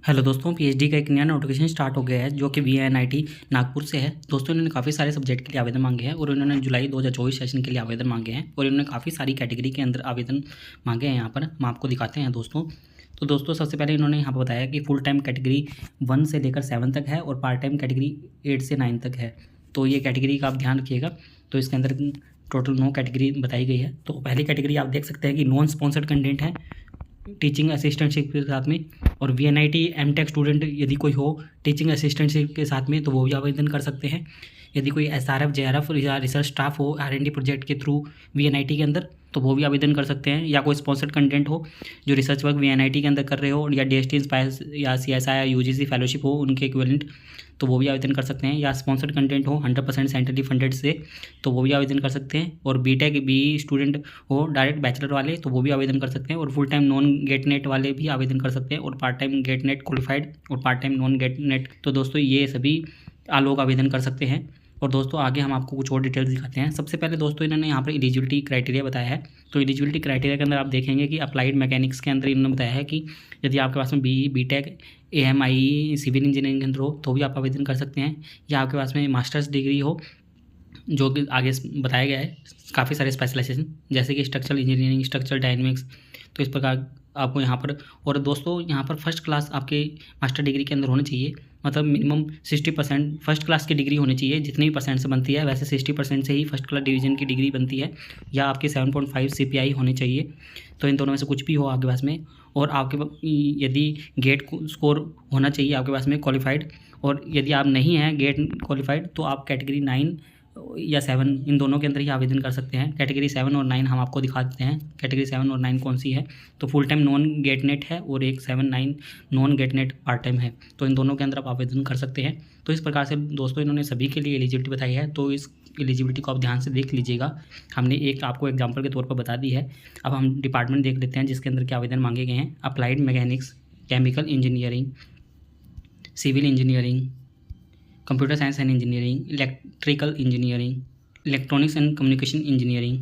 Hello दोस्तों, PhD का एक नया नोटिफिकेशन स्टार्ट हो गया है जो कि वीएनआईटी नागपुर से है। दोस्तों इन्होंने काफ़ी सारे सब्जेक्ट के लिए आवेदन मांगे हैं और इन्होंने जुलाई 2024 सेशन के लिए आवेदन मांगे हैं और इन्होंने काफ़ी सारी कैटेगरी के अंदर आवेदन मांगे हैं। यहाँ पर हम आपको दिखाते हैं दोस्तों। तो दोस्तों सबसे पहले इन्होंने यहाँ पर बताया कि फुल टाइम कैटेगरी 1 से लेकर 7 तक है और पार्ट टाइम कैटेगरी 8 से 9 तक है। तो ये कैटेगरी का आप ध्यान रखिएगा। तो इसके अंदर टोटल 9 कैटेगरी बताई गई है। तो पहली कैटेगरी आप देख सकते हैं कि नॉन स्पॉन्सर्ड कंटेंट है टीचिंग असिस्टेंटशिप के साथ में, और वीएनआईटी एमटेक स्टूडेंट यदि कोई हो टीचिंग असिस्टेंटशिप के साथ में तो वो भी आवेदन कर सकते हैं। यदि कोई एसआरएफ जेआरएफ या रिसर्च स्टाफ हो आरएनडी प्रोजेक्ट के थ्रू वीएनआईटी के अंदर तो वो भी आवेदन कर सकते हैं, या कोई स्पॉन्सर्ड कंटेंट हो जो रिसर्च वर्क वीएनआईटी के अंदर कर रहे हो, या डीएसटी इंस्पायर या सीएसआई या यूजीसी फेलोशिप हो उनके इक्विवेलेंट तो वो भी आवेदन कर सकते हैं, या स्पॉन्सर्ड कंटेंट हो 100% सेंट्रली फंडेड से तो वो भी आवेदन कर सकते हैं, और बीटेक बी स्टूडेंट हो डायरेक्ट बैचलर वाले तो वो भी आवेदन कर सकते हैं, और full time non GATE NET वाले भी आवेदन कर सकते हैं, और part time GATE NET qualified और part time non GATE NET तो दोस्तों ये सभी लोग आवेदन कर सकते हैं। और दोस्तों आगे हम आपको कुछ और डिटेल्स दिखाते हैं। सबसे पहले दोस्तों इन्होंने यहाँ पर एलिजिबिलिटी क्राइटेरिया बताया है। तो एलिजिबिलिटी क्राइटेरिया के अंदर आप देखेंगे कि अप्लाइड मैकेनिक्स के अंदर इन्होंने बताया है कि यदि आपके पास में बीटेक एएमआई सिविल इंजीनियरिंग के अंदर हो तो भी आप आवेदन कर सकते हैं, या आपके पास में मास्टर्स डिग्री हो जो कि आगे बताया गया है काफ़ी सारे स्पेशलाइजेशन जैसे कि स्ट्रक्चरल इंजीनियरिंग, स्ट्रक्चरल डायनेमिक्स, तो इस प्रकार आपको यहाँ पर। और दोस्तों यहाँ पर फर्स्ट क्लास आपके मास्टर डिग्री के अंदर होनी चाहिए, मतलब मिनिमम 60% फर्स्ट क्लास की डिग्री होनी चाहिए। जितनी भी परसेंट से बनती है वैसे 60% से ही फर्स्ट क्लास डिवीजन की डिग्री बनती है, या आपकी 7.5 सीपीआई होनी चाहिए। तो इन दोनों में से कुछ भी हो आपके पास में, और आपके यदि गेट स्कोर होना चाहिए आपके पास में क्वालिफाइड, और यदि आप नहीं हैं गेट क्वालिफाइड तो आप कैटेगरी 9 या 7 इन दोनों के अंदर ही आवेदन कर सकते हैं। कैटेगरी 7 और 9 हम आपको दिखा देते हैं कैटेगरी 7 और 9 कौन सी है। तो full time non GATE NET है और एक 7-9 non GATE NET part time है, तो इन दोनों के अंदर आप आवेदन कर सकते हैं। तो इस प्रकार से दोस्तों इन्होंने सभी के लिए एलिजिबिलिटी बताई है, तो इस एलिजिबिलिटी को आप ध्यान से देख लीजिएगा। हमने एक आपको एग्जाम्पल के तौर पर बता दी है। अब हम डिपार्टमेंट देख लेते हैं जिसके अंदर क्या आवेदन मांगे गए हैं। Applied mechanics, chemical engineering, civil engineering, computer science and engineering, electrical engineering, electronics and communication engineering,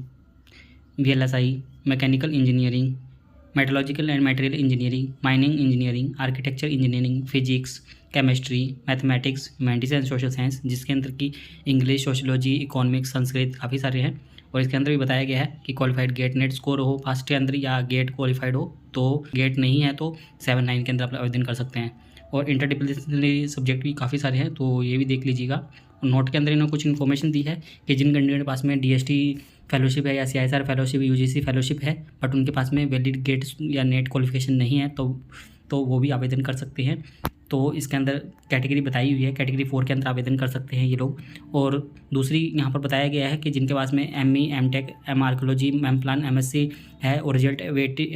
VLSI, mechanical engineering, metallurgical and material engineering, mining engineering, architecture engineering, physics, chemistry, mathematics, humanities and social science, जिसके अंदर की English, sociology, economics, Sanskrit काफ़ी सारे हैं। और इसके अंदर भी बताया गया है कि क्वालिफाइड गेट नेट स्कोर हो फर्स्ट के अंदर, या गेट क्वालिफाइड हो, तो गेट नहीं है तो 7-9 के अंदर आप आवेदन कर सकते हैं। और इंटरडिसिप्लिनरी सब्जेक्ट भी काफ़ी सारे हैं तो ये भी देख लीजिएगा। नोट के अंदर इन्होंने कुछ इन्फॉर्मेशन दी है कि जिन कैंडिडेट के पास में डीएसटी फेलोशिप है या सीआईएसआर फेलोशिप, यूजीसी फेलोशिप है, बट उनके पास में वैलिड गेट या नेट क्वालिफिकेशन नहीं है तो वो भी आवेदन कर सकते हैं। तो इसके अंदर कैटेगरी बताई हुई है, कैटेगरी 4 के अंदर आवेदन कर सकते हैं ये लोग। और दूसरी यहाँ पर बताया गया है कि जिनके पास में ME, MTech, M archaeology, M plan, MSc है और रिजल्ट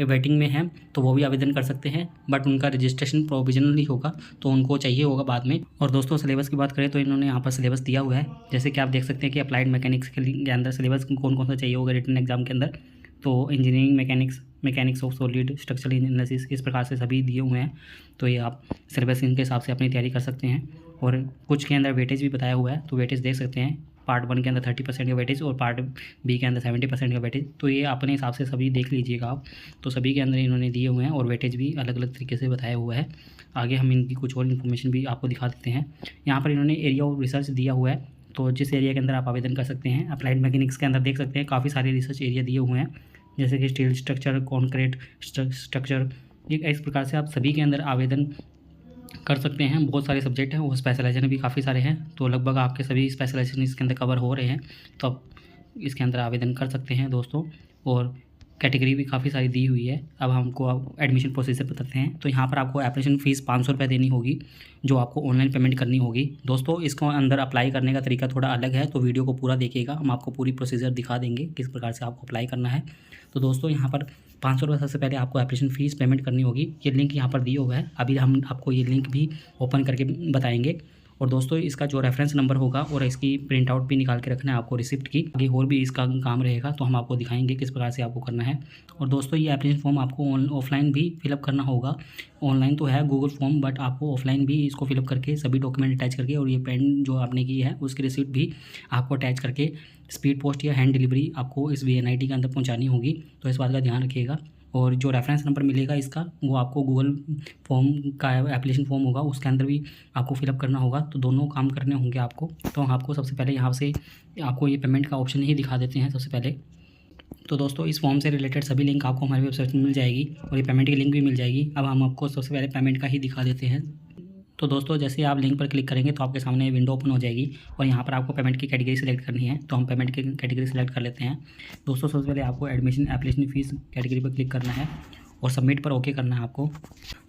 वेटिंग में है तो वो भी आवेदन कर सकते हैं, बट उनका रजिस्ट्रेशन प्रोविजनली होगा तो उनको चाहिए होगा बाद में। और दोस्तों सिलेबस की बात करें तो इन्होंने यहाँ पर सिलेबस दिया हुआ है, जैसे कि आप देख सकते हैं कि अप्लाइड मैकेनिक्स के अंदर सिलेबस कौन कौन सा चाहिए होगा रिटन एग्जाम के अंदर। तो engineering mechanics, mechanics of solid, structural analysis, इस प्रकार से सभी दिए हुए हैं। तो ये आप सिलेबस इनके हिसाब से अपनी तैयारी कर सकते हैं। और कुछ के अंदर वेटेज भी बताया हुआ है, तो वेटेज देख सकते हैं। पार्ट 1 के अंदर 30% का वेटेज और पार्ट बी के अंदर 70% का वेटेज, तो ये अपने हिसाब से सभी देख लीजिएगा आप। तो सभी के अंदर इन्होंने दिए हुए हैं और वेटेज भी अलग अलग तरीके से बताया हुआ है। आगे हम इनकी कुछ और इन्फॉर्मेशन भी आपको दिखा देते हैं। यहाँ पर इन्होंने एरिया ऑफ रिसर्च दिया हुआ है, तो जिस एरिया के अंदर आप आवेदन कर सकते हैं। अप्लाइड मैकेनिक्स के अंदर देख सकते हैं काफ़ी सारे रिसर्च एरिया दिए हुए हैं, जैसे कि स्टील स्ट्रक्चर, कॉन्क्रीट स्ट्रक्चर, इस प्रकार से आप सभी के अंदर आवेदन कर सकते हैं। बहुत सारे सब्जेक्ट हैं, वो स्पेशलाइजेशन भी काफ़ी सारे हैं, तो लगभग आपके सभी स्पेशलाइजेशन इसके अंदर कवर हो रहे हैं, तो आप इसके अंदर आवेदन कर सकते हैं दोस्तों। और कैटेगरी भी काफ़ी सारी दी हुई है। अब हमको एडमिशन प्रोसीजर बताते हैं। तो यहाँ पर आपको एप्लीकेशन फ़ीस 500 रुपये देनी होगी, जो आपको ऑनलाइन पेमेंट करनी होगी। दोस्तों इसको अंदर अप्लाई करने का तरीका थोड़ा अलग है, तो वीडियो को पूरा देखिएगा, हम आपको पूरी प्रोसीजर दिखा देंगे किस प्रकार से आपको अप्लाई करना है। तो दोस्तों यहाँ पर 500 रुपये सबसे पहले आपको एप्लीकेशन फ़ीस पेमेंट करनी होगी। ये लिंक यहाँ पर दिया हुआ है, अभी हम आपको ये लिंक भी ओपन करके बताएंगे। और दोस्तों इसका जो रेफरेंस नंबर होगा और इसकी प्रिंट आउट भी निकाल के रखना है आपको रिसिप्ट की। आगे और भी इसका काम रहेगा तो हम आपको दिखाएंगे किस प्रकार से आपको करना है। और दोस्तों ये एप्लीकेशन फॉर्म आपको ऑफलाइन भी फिलअप करना होगा। ऑनलाइन तो है गूगल फॉर्म, बट आपको ऑफलाइन भी इसको फिलअप करके सभी डॉक्यूमेंट अटैच करके, और ये पेन जो आपने की है उसकी रिसिप्ट भी आपको अटैच करके स्पीड पोस्ट या हैंड डिलीवरी आपको इस वीएनआईटी के अंदर पहुँचानी होगी। तो इस बात का ध्यान रखिएगा। और जो रेफरेंस नंबर मिलेगा इसका वो आपको गूगल फॉर्म का एप्लीकेशन फॉर्म होगा उसके अंदर भी आपको फिलअप करना होगा। तो दोनों काम करने होंगे आपको। तो आपको सबसे पहले यहाँ से आपको ये पेमेंट का ऑप्शन ही दिखा देते हैं सबसे पहले। तो दोस्तों इस फॉर्म से रिलेटेड सभी लिंक आपको हमारी वेबसाइट में मिल जाएगी और ये पेमेंट की लिंक भी मिल जाएगी। अब हम आपको सबसे पहले पेमेंट का ही दिखा देते हैं। तो दोस्तों जैसे आप लिंक पर क्लिक करेंगे तो आपके सामने विंडो ओपन हो जाएगी और यहाँ पर आपको पेमेंट की कैटेगरी सेलेक्ट करनी है। तो हम पेमेंट की कैटेगरी सेलेक्ट कर लेते हैं। दोस्तों सबसे पहले आपको एडमिशन एप्लीकेशन फ़ीस कैटेगरी पर क्लिक करना है और सबमिट पर ओके करना है आपको।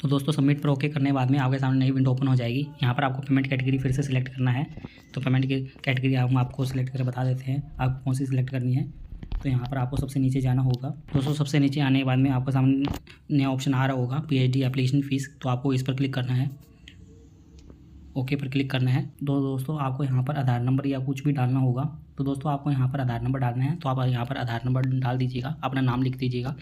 तो दोस्तों सबमिट पर ओके करने के बाद में आपके सामने नई विंडो ओपन हो जाएगी। यहाँ पर आपको पेमेंट कैटेगरी फिर से सिलेक्ट करना है। तो पेमेंट की कैटेगरी हम आपको सिलेक्ट करके बता देते हैं आपको कौन सी सिलेक्ट करनी है। तो यहाँ पर आपको सबसे नीचे जाना होगा। दोस्तों सबसे नीचे आने के बाद में आपके सामने नया ऑप्शन आ रहा होगा PhD एप्लीकेशन फ़ीस। तो आपको इस पर क्लिक करना है, ओके पर क्लिक करना है। दोस्तों आपको यहाँ पर आधार नंबर या कुछ भी डालना होगा। तो दोस्तों आपको यहाँ पर आधार नंबर डालना है। तो आप यहाँ पर आधार नंबर डाल दीजिएगा, अपना नाम लिख दीजिएगा,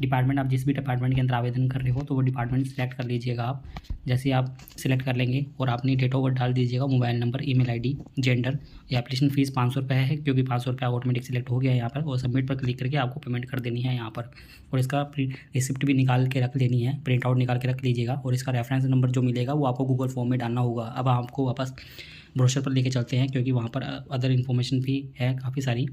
डिपार्टमेंट आप जिस भी डिपार्टमेंट के अंदर आवेदन कर रहे हो तो वो डिपार्टमेंट सेलेक्ट कर लीजिएगा आप। जैसे आप सिलेक्ट कर लेंगे और अपनी डेट ऑफ बर्थ डाल दीजिएगा, mobile number, email ID, gender. ये एप्लीकेशन फ़ीस 500 रुपये है क्योंकि 500 रुपये ऑटोमेटिक सिलेक्ट हो गया है यहाँ पर। और सबमिट पर क्लिक करके आपको पेमेंट कर देनी है यहाँ पर। और इसका रिसिप्ट भी निकाल के रख लेनी है, प्रिंट आउट निकाल के रख लीजिएगा। और इसका रेफरेंस नंबर जो मिलेगा वो आपको गूगल फॉर्म में डालना होगा। अब आपको वापस ब्रोशर पर लेके चलते हैं क्योंकि वहाँ पर अदर इन्फॉर्मेशन भी है काफ़ी सारी।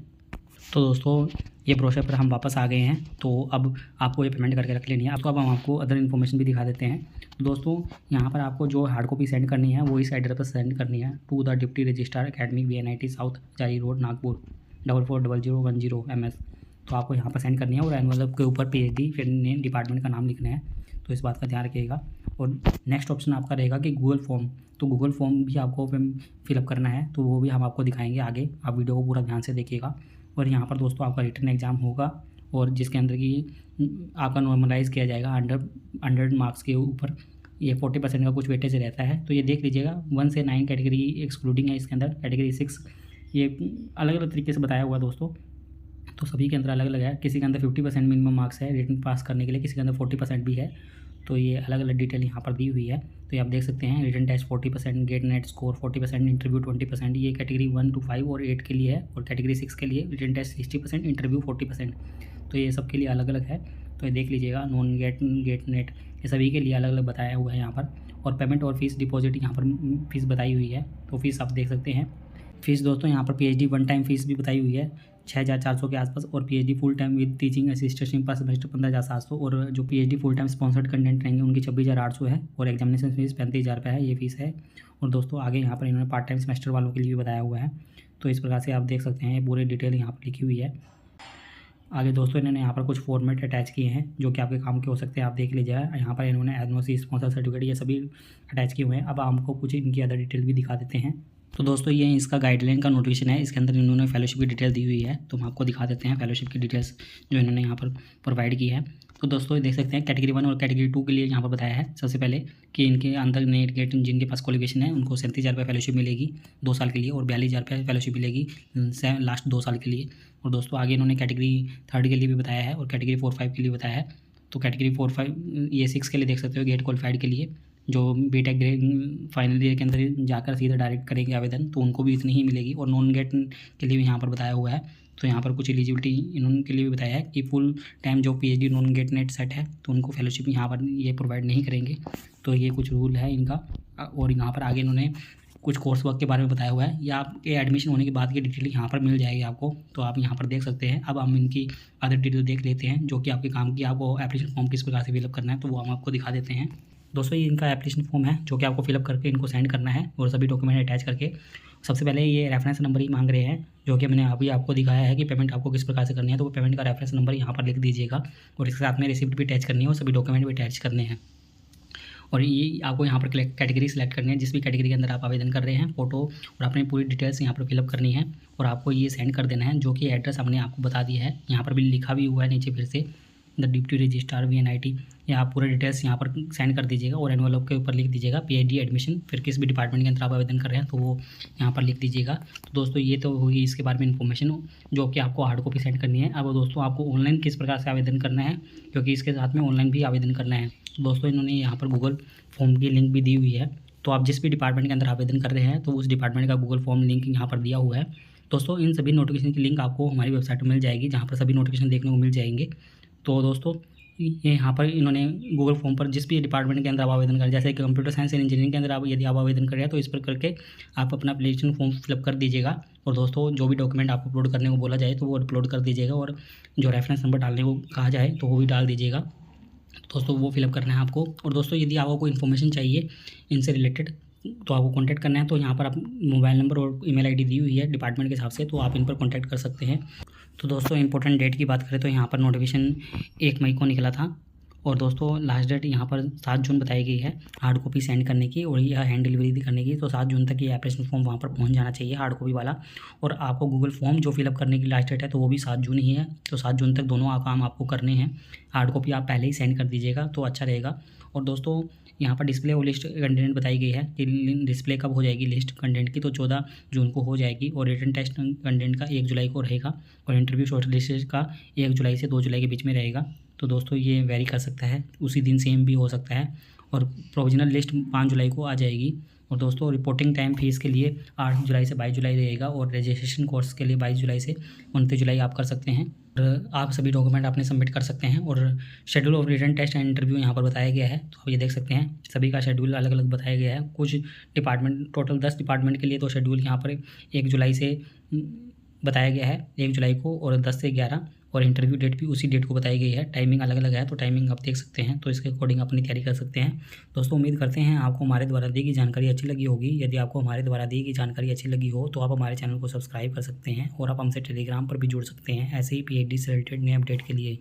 तो दोस्तों ये ब्रोशर पर हम वापस आ गए हैं। तो अब आपको ये पेमेंट करके रख लेनी है। तो अब हम आपको अदर इन्फॉर्मेशन भी दिखा देते हैं। तो दोस्तों यहाँ पर आपको जो हार्ड कॉपी सेंड करनी है वो इस एड्रेस पर सेंड करनी है, to the deputy registrar academic VNIT south जारी रोड नागपुर 440010 MS। तो आपको यहाँ पर सेंड करनी है और एनवलप के ऊपर PhD फिर डिपार्टमेंट का नाम लिखना है। तो इस बात का ध्यान रखिएगा। और नेक्स्ट ऑप्शन आपका रहेगा कि गूगल फॉर्म। तो गूगल फॉर्म भी आपको फिलअप करना है, तो वो भी हम आपको दिखाएंगे आगे। आप वीडियो को पूरा ध्यान से देखिएगा। और यहाँ पर दोस्तों आपका रिटन एग्ज़ाम होगा और जिसके अंदर की आपका नॉर्मलाइज़ किया जाएगा 100 मार्क्स के ऊपर। ये 40% का कुछ वेटेज रहता है। तो ये देख लीजिएगा 1 से 9 कैटेगरी एक्सक्लूडिंग है इसके अंदर। कैटेगरी 6 ये अलग अलग तरीके से बताया हुआ है दोस्तों। तो सभी के अंदर अलग अलग है। किसी के अंदर 50% मिनिमम मार्क्स है रिटन पास करने के लिए, किसी के अंदर 40% भी है। तो ये अलग अलग डिटेल यहाँ पर दी हुई है। तो ये आप देख सकते हैं written test 40%, GATE NET score 40%, interview 20%। ये कैटेगरी 1 to 5 और 8 के लिए है। और कैटेगरी 6 के लिए रिटन टेस्ट 60%, इंटरव्यू 40%। तो ये सब के लिए अलग अलग है। तो ये देख लीजिएगा। नॉन गेट नेट ये सभी के लिए अलग अलग बताया हुआ है यहाँ पर। और पेमेंट और फीस डिपॉजिट यहाँ पर फीस बताई हुई है। तो फीस आप देख सकते हैं। फीस दोस्तों यहाँ पर PhD 1 टाइम फीस भी बताई हुई है 6400 के आसपास। और PhD full time with teaching assistant पर सेमेस्टर 15700। और जो PhD full time sponsored content रहेंगे उनकी 26800 है। और एग्जामिनेशन फीस 35000 रुपये है, ये फीस है। और दोस्तों आगे यहाँ पर इन्होंने पार्ट टाइम सेमेस्टर वालों के लिए भी बताया हुआ है। तो इस प्रकार से आप देख सकते हैं पूरे डिटेल यहाँ पर लिखी हुई है। आगे दोस्तों इन्होंने यहाँ पर कुछ फॉर्मेट अटैच किए हैं जो कि आपके काम के हो सकते हैं, आप देख लीजिएगा। यहाँ पर इन्होंने एनओसी, स्पॉन्सर सर्टिफिकेट ये सभी अटैच किए हुए हैं। अब हमको कुछ इनकी अदर डिटेल भी दिखा देते हैं। तो दोस्तों ये इसका गाइडलाइन का नोटिफिकेशन है। इसके अंदर इन्होंने फेलोशिप की डिटेल दी हुई है। तो हम आपको दिखा देते हैं फेलोशिप की डिटेल्स जो इन्होंने यहाँ पर प्रोवाइड की है। तो दोस्तों ये देख सकते हैं कैटेगरी 1 और कैटेगरी 2 के लिए यहाँ पर बताया है सबसे पहले कि इनके अंदर नेट गेट जिनके पास क्वालिफिकेशन है उनको 37,000 रुपये फेलोशिप मिलेगी 2 साल के लिए। और 42,000 रुपये फेलोशिप मिलेगी लास्ट 2 साल के लिए। और दोस्तों आगे इन्होंने कैटेगरी 3 के लिए भी बताया है और कैटेगरी 4-5 के लिए बताया है। तो कैटेगरी 4-5 ये 6 के लिए देख सकते हो गेट क्वालिफाइड के लिए जो बीटेक ग्रेड फाइनल ईयर के अंदर जाकर सीधा डायरेक्ट करेंगे आवेदन तो उनको भी इतनी ही मिलेगी। और नॉन गेट के लिए भी यहाँ पर बताया हुआ है। तो यहाँ पर कुछ एलिजिबिलिटी इन्होंने के लिए भी बताया है कि फुल टाइम जो PhD non GATE NET set है तो उनको फेलोशिप यहाँ पर ये प्रोवाइड नहीं करेंगे। तो ये कुछ रूल है इनका। और यहाँ पर आगे इन्होंने कुछ कोर्स वर्क के बारे में बताया हुआ है। या आपके एडमिशन होने के बाद की डिटेल यहाँ पर मिल जाएगी आपको। तो आप यहाँ पर देख सकते हैं। अब हम इनकी अदर डिटेल देख लेते हैं जो कि आपके काम की। आपको एप्लीकेशन फॉर्म किस प्रकार से फिलअप करना है तो वो हम आपको दिखा देते हैं। दोस्तों ये इनका एप्लीकेशन फॉर्म है जो कि आपको फिलअप करके इनको सेंड करना है और सभी डॉक्यूमेंट अटैच करके। सबसे पहले ये रेफरेंस नंबर ही मांग रहे हैं जो कि मैंने अभी आपको दिखाया है कि पेमेंट आपको किस प्रकार से करनी है। तो वो पेमेंट का रेफरेंस नंबर यहाँ पर लिख दीजिएगा और इसके साथ में रिसिप्ट भी अटैच करनी है और सभी डॉक्यूमेंट भी अटैच करने हैं। और ये आपको यहाँ पर कैटेगरी सेलेक्ट करनी है जिस भी कैटेगरी के अंदर आप आवेदन कर रहे हैं, फोटो और अपनी पूरी डिटेल्स यहाँ पर फिलअप करनी है और आपको ये सेंड कर देना है जो कि एड्रेस हमने आपको बता दिया है। यहाँ पर भी लिखा भी हुआ है नीचे फिर से द डिप्टी रजिस्ट्रार VNIT। ये आप पूरे डिटेल्स यहाँ पर सेंड कर दीजिएगा और एनवलप के ऊपर लिख दीजिएगा PhD एडमिशन। फिर किस भी डिपार्टमेंट के अंदर आप आवेदन कर रहे हैं तो वो यहाँ पर लिख दीजिएगा। तो दोस्तों ये तो होगी इसके बारे में इन्फॉर्मेशन जो कि आपको हार्ड कॉपी सेंड करनी है। अब दोस्तों आपको ऑनलाइन किस प्रकार से आवेदन करना है क्योंकि इसके साथ में ऑनलाइन भी आवेदन करना है। तो दोस्तों इन्होंने यहाँ पर गूगल फॉर्म की लिंक भी दी हुई है। तो आप जिस भी डिपार्टमेंट के अंदर आवेदन कर रहे हैं तो उस डिपार्टमेंट का गूगल फॉर्म लिंक यहाँ पर दिया हुआ है। दोस्तों इन सभी नोटिफिकेशन की लिंक आपको हमारी वेबसाइट में मिल जाएगी जहाँ पर सभी नोटिफिकेशन देखने को मिल जाएंगे। तो दोस्तों ये यहाँ पर इन्होंने गूगल फॉर्म पर जिस भी डिपार्टमेंट के अंदर आप आवेदन करें, जैसे कि कंप्यूटर साइंस एंड इंजीनियरिंग के अंदर आप यदि आप आवेदन करें तो इस पर करके आप अपना एप्लीकेशन फॉर्म फिलअप कर दीजिएगा। और दोस्तों जो भी डॉक्यूमेंट आपको अपलोड करने को बोला जाए तो वो अपलोड कर दीजिएगा, और जो रेफरेंस नंबर डालने को कहा जाए तो वो भी डाल दीजिएगा। दोस्तों वो फिलअप करना है आपको। और दोस्तों यदि आपको कोई इन्फॉर्मेशन चाहिए इनसे रिलेटेड तो आपको कांटेक्ट करना है, तो यहाँ पर आप मोबाइल नंबर और ईमेल आईडी दी हुई है डिपार्टमेंट के हिसाब से, तो आप इन पर कांटेक्ट कर सकते हैं। तो दोस्तों इंपॉर्टेंट डेट की बात करें तो यहाँ पर नोटिफिकेशन 1 मई को निकला था, और दोस्तों लास्ट डेट यहाँ पर 7 जून बताई गई है हार्ड कॉपी सेंड करने की और यह हैंड डिलीवरी भी करने की। तो 7 जून तक ये एप्लीकेशन फॉर्म वहाँ पर पहुँच जाना चाहिए हार्ड कॉपी वाला। और आपको गूगल फॉर्म जो फिलअप करने की लास्ट डेट है तो वो भी 7 जून ही है। तो 7 जून तक दोनों काम आपको करने हैं। हार्ड कॉपी आप पहले ही सेंड कर दीजिएगा तो अच्छा रहेगा। और दोस्तों यहाँ पर डिस्प्ले और लिस्ट कंटेंट बताई गई है कि डिस्प्ले कब हो जाएगी लिस्ट कंटेंट की, तो 14 जून को हो जाएगी। और रिटन टेस्ट कंटेंट का 1 जुलाई को रहेगा, और इंटरव्यू शॉर्ट लिस्ट का 1 जुलाई से 2 जुलाई के बीच में रहेगा। तो दोस्तों ये वेरी कर सकता है, उसी दिन सेम भी हो सकता है। और प्रोविजनल लिस्ट 5 जुलाई को आ जाएगी। और दोस्तों रिपोर्टिंग टाइम फीस के लिए 8 जुलाई से 22 जुलाई रहेगा, और रजिस्ट्रेशन कोर्स के लिए 22 जुलाई से 29 जुलाई आप कर सकते हैं। और आप सभी डॉक्यूमेंट अपने सबमिट कर सकते हैं। और schedule of written test and interview यहाँ पर बताया गया है, तो आप ये देख सकते हैं सभी का शेड्यूल अलग अलग बताया गया है। कुछ डिपार्टमेंट टोटल 10 डिपार्टमेंट के लिए तो शेड्यूल यहाँ पर 1 जुलाई से बताया गया है, 1 जुलाई को, और 10 से 11, और इंटरव्यू डेट भी उसी डेट को बताई गई है। टाइमिंग अलग अलग है, तो टाइमिंग आप देख सकते हैं, तो इसके अकॉर्डिंग अपनी तैयारी कर सकते हैं। दोस्तों उम्मीद करते हैं आपको हमारे द्वारा दी गई जानकारी अच्छी लगी होगी। यदि आपको हमारे द्वारा दी गई जानकारी अच्छी लगी हो तो आप हमारे चैनल को सब्सक्राइब कर सकते हैं, और आप हमसे टेलीग्राम पर भी जुड़ सकते हैं ऐसे ही PhD से रिलेटेड नए अपडेट के लिए।